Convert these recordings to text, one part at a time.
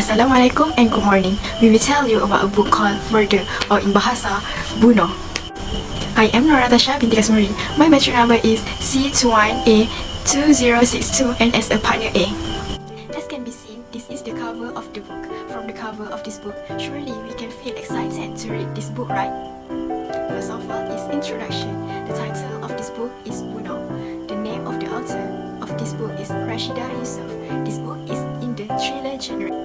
Assalamualaikum and good morning. We will tell you about a book called Murder, or in Bahasa, Bunuh. I am Nurnatasha, binti Kasmuri. My matric number is C21A2062 and as a partner A. As can be seen, this is the cover of the book. From the cover of this book, surely we can feel excited to read this book, right? First of all is introduction. The title of this book is Bunuh. The name of the author of this book is Rashida Yusuf. This book is in the thriller genre.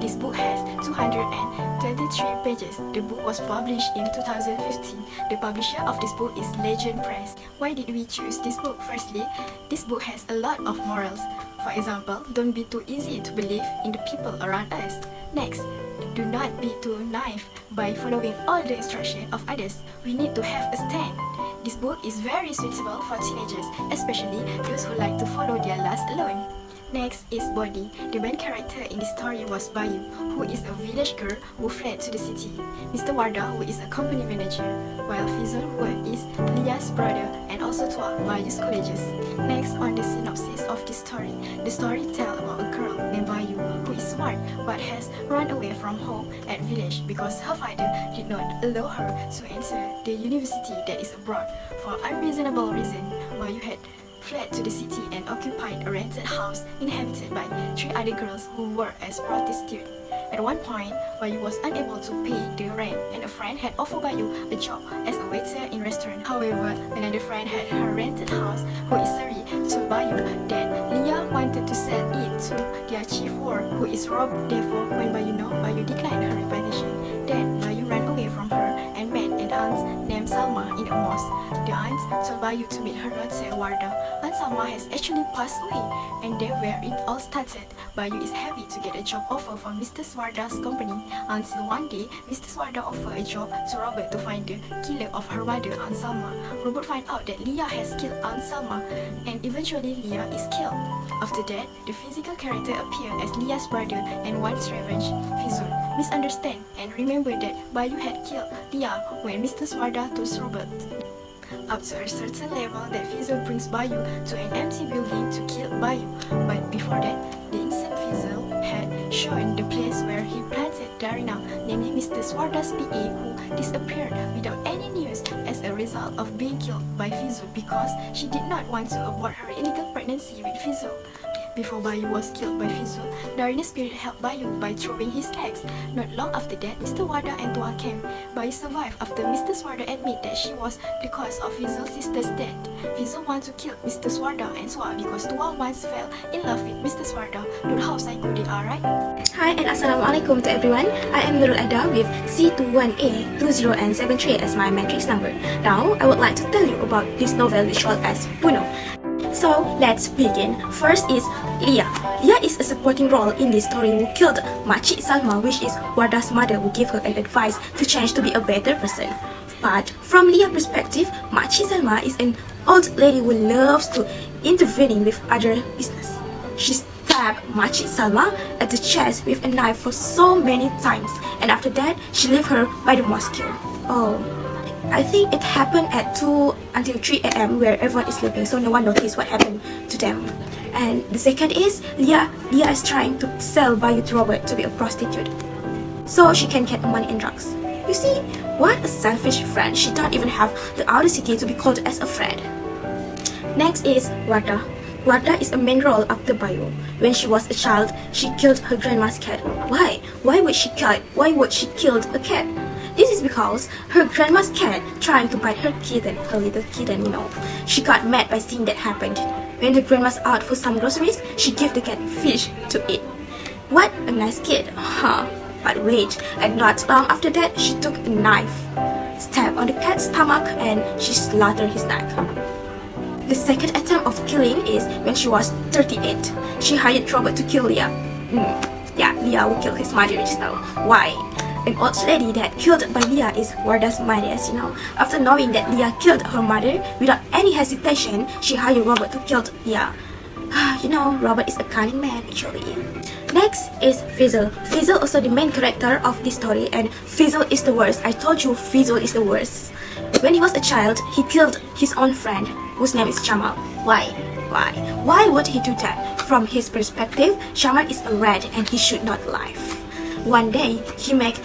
This book has 223 pages. The book was published in 2015. The publisher of this book is Legend Press. Why did we choose this book? Firstly, this book has a lot of morals. For example, don't be too easy to believe in the people around us. Next, do not be too naive by following all the instructions of others. We need to have a stand. This book is very suitable for teenagers, especially those who like to follow their lust alone. Next is body. The main character in the story was Bayu, who is a village girl who fled to the city. Mr. Wardah, who is a company manager, while Fizul, who is Lia's brother and also Tua, Bayu's colleges. Next on the synopsis of the story tells about a girl named Bayu who is smart but has run away from home at village because her father did not allow her to enter the university that is abroad. For unreasonable reason, Bayu had fled to the city and occupied a rented house inhabited by 3 other girls who worked as prostitutes. At one point, Bayu was unable to pay the rent and a friend had offered Bayu a job as a waiter in a restaurant. However, another friend had her rented house who is Sari told Bayu that Lia wanted to sell it to their chief ward who is Rob. Therefore, when Bayu declined her invitation. Then Bayu ran away from her and met an aunt named Salma in a mosque. The aunt told Bayu to meet her daughter Wardah. Aunt Salma has actually passed away, and there where it all started. Bayu is happy to get a job offer from Mr. Wardah's company until one day Mr. Wardah offered a job to Robert to find the killer of her mother, Aunt Salma. Robert finds out that Lia has killed Aunt Salma, and eventually Lia is killed. After that, the physical character appeared as Lia's brother and wants revenge. Fizul misunderstand and remember that Bayu had killed Lia when Mr. Wardah told Robert. Up to a certain level that Fizul brings Bayu to an empty building to kill Bayu, but before that, the instant Fizul had shown the place where he planted Darina, namely Mr. Wardah's PA, who disappeared without any news as a result of being killed by Fizul because she did not want to abort her illegal pregnancy with Fizul. Before Bayu was killed by Fizul, Darina's spirit helped Bayu by throwing his eggs. Not long after that, Mr. Wardah and Tua came. Bayu survived after Mr. Wardah admitted that she was the cause of Fizul's sister's death. Fizul wanted to kill Mr. Wardah and Tua because Tua once fell in love with Mr. Wardah. Look how psycho they are, right? Hi and Assalamualaikum to everyone. I am Nurul Aidah with C21A2063 as my matrix number. Now, I would like to tell you about this novel which called as Bunuh. So, let's begin. First is Lia. Lia is a supporting role in this story who killed Makcik Salma, which is Wardah's mother, who gave her an advice to change to be a better person. But from Lia's perspective, Makcik Salma is an old lady who loves to intervening with other business. She stabbed Makcik Salma at the chest with a knife for so many times, and after that, she left her by the mosque. Oh, I think it happened at 2 until 3 a.m. where everyone is sleeping, so no one noticed what happened to them. And the second is Lia is trying to sell Bayu to Robert to be a prostitute, so she can get money and drugs. You see, what a selfish friend. She don't even have the audacity to be called as a friend. Next is Wardah. Wardah is a main role after Bayu. When she was a child, she killed her grandma's cat. Why? Why would she kill a cat? This is because her grandma's cat trying to bite her little kitten, you know. She got mad by seeing that happened. When her grandma's out for some groceries, she gave the cat fish to eat. What a nice kid, huh? But wait, and not long after that, she took a knife, stabbed on the cat's stomach, and she slaughtered his neck. The second attempt of killing is when she was 38. She hired Robert to kill Lia. Yeah, Lia will kill his mother just now. Why? An old lady that killed by Lia is Wardah's mother, as you know. After knowing that Lia killed her mother, without any hesitation, she hired Robert to kill Lia. You know, Robert is a cunning man, actually. Next is Fizul. Fizul also the main character of this story, and Fizul is the worst. I told you, Fizul is the worst. When he was a child, he killed his own friend, whose name is Jamal. Why? Why would he do that? From his perspective, Jamal is a rat and he should not live. one day he made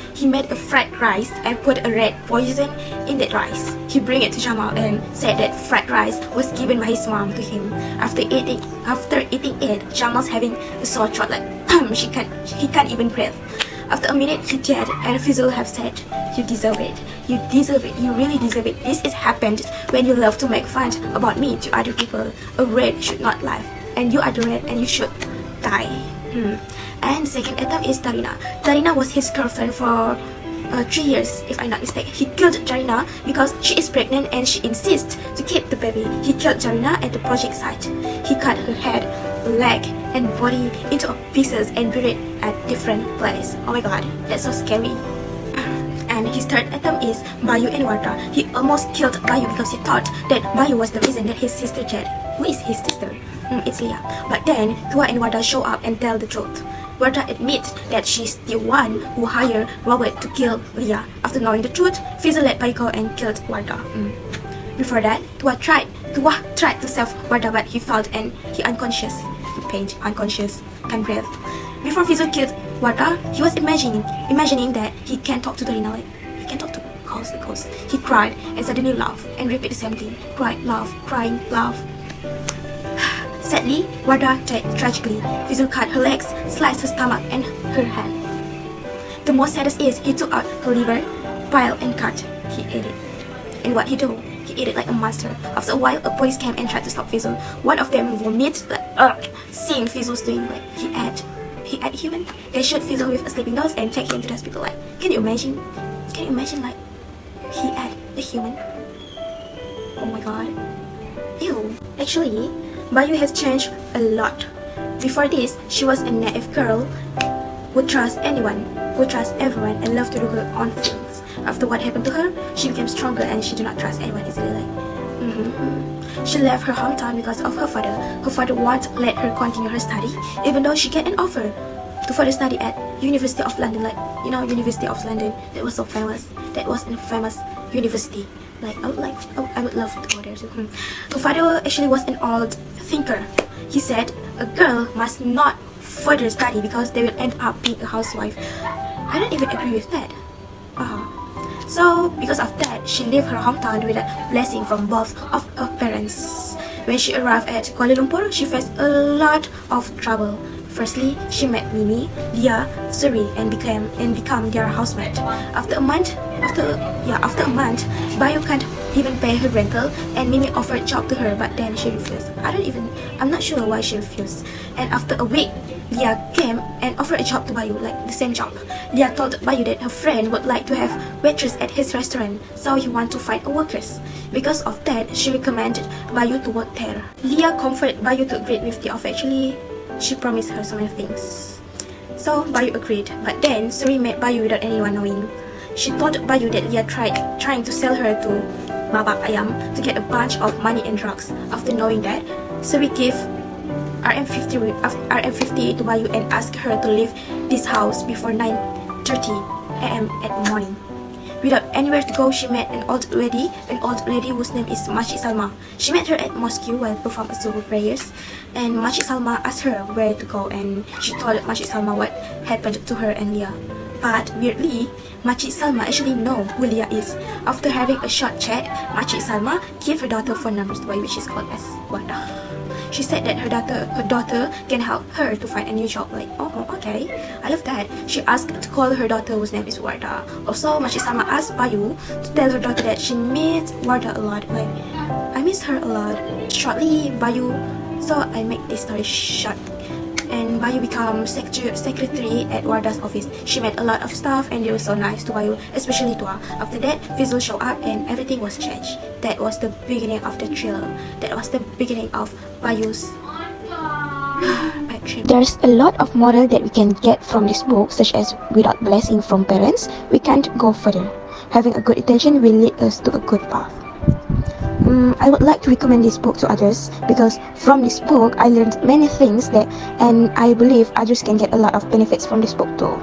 a fried rice and put a red poison in that rice. He bring it to Jamal and said that fried rice was given by his mom to him. After eating it, Jamal's having a sore throat, like he can't even breathe. After a minute, he dead, and Fizzle have said, "You deserve it. You deserve it. You really deserve it. This is happened when you love to make fun about me to other people. A red should not live, and you are the red, and you should die." And the second attempt is Tarina. Tarina was his girlfriend for 3 years, if I'm not mistaken. He killed Tarina because she is pregnant and she insists to keep the baby. He killed Tarina at the project site. He cut her head, leg, and body into pieces and buried at different places. Oh my god, that's so scary. And his third attempt is Bayu and Warta. He almost killed Bayu because he thought that Bayu was the reason that his sister died. Who is his sister? It's Leah. But then Tua and Warta show up and tell the truth. Warta admits that she's the one who hired Robert to kill Leah. After knowing the truth, Fizzle let Bayu go and killed Warta. Before that, Tua tried to save Warta, but he fell and he unconscious. He faint, unconscious, can't breathe. Before Fizzle killed Warta, he was imagining that he can talk to Tarina, like he can talk to the ghost. He cried and suddenly laughed and repeat the same thing. Cried, laugh, crying, laugh. Sadly, Warta died tragically. Fizzle cut her legs, sliced her stomach and her hand. The most saddest is he took out her liver, bile and cut. He ate it. And what he do? He ate it like a monster. After a while, a police came and tried to stop Fizzle. One of them vomited, like, seeing Fizzle's doing, like, he ate human. They shoot Fizzle with a sleeping dog and take him to the hospital. Like, can you imagine, like, he ate a human? Oh my god. Ew. Actually, Bayu has changed a lot. Before this, she was a naive girl who trusts anyone, who trusts everyone and loved to do her own things. After what happened to her, she became stronger and she do not trust anyone easily. Like, She left her hometown because of her father. Her father won't let her continue her study, even though she get an offer to further study at University of London. Like, you know, University of London, that was so famous. That was a famous university. Like, I would love to go there too. Her father actually was an old thinker. He said a girl must not further study because they will end up being a housewife. I don't even agree with that. So because of that, she left her hometown with a blessing from both of her parents. When she arrived at Kuala Lumpur, she faced a lot of trouble. Firstly, she met Mimi, Dia, Suri, and become their housemate. After a month, Bayu can't even pay her rental, and Mimi offered job to her, but then she refused. I'm not sure why she refused. And after a week, Dia came and offered a job to Bayu, like the same job. Dia told Bayu that her friend would like to have waitress at his restaurant, so he want to find a workers. Because of that, she recommended Bayu to work there. Dia comforted Bayu to agree with the offer. Actually, she promised her so many things. So Bayu agreed, but then Suri met Bayu without anyone knowing. She told Bayu that Dia trying to sell her to Baba Ayam to get a bunch of money and drugs. After knowing that, Suri gave RM50 to Bayu and asked her to leave this house before 9:30 AM at morning. Without anywhere to go, she met an old lady whose name is Machi Salma. She met her at mosque while performing Zuhur prayers, and Machi Salma asked her where to go, and she told Machi Salma what happened to her and Leah. But weirdly, Machi Salma actually know who Leah is. After having a short chat, Machi Salma gave her daughter phone numbers to Bayu, which is called as Wanda. She said that her daughter can help her to find a new job. Like, oh, okay, I love that. She asked to call her daughter whose name is Warda. Also, Machi Salma asked Bayu to tell her daughter that she missed Warda a lot. Like, I miss her a lot. Shortly, so I make this story short. And Bayu became secretary at Warda's office. She met a lot of staff and they were so nice to Bayu, especially Tua. After that, Fizzle showed up and everything was changed. That was the beginning of the thriller. That was the beginning of Bayu's bad trip. There's a lot of moral that we can get from this book, such as without blessing from parents, we can't go further. Having a good intention will lead us to a good path. I would like to recommend this book to others because from this book I learned many things and I believe others can get a lot of benefits from this book too.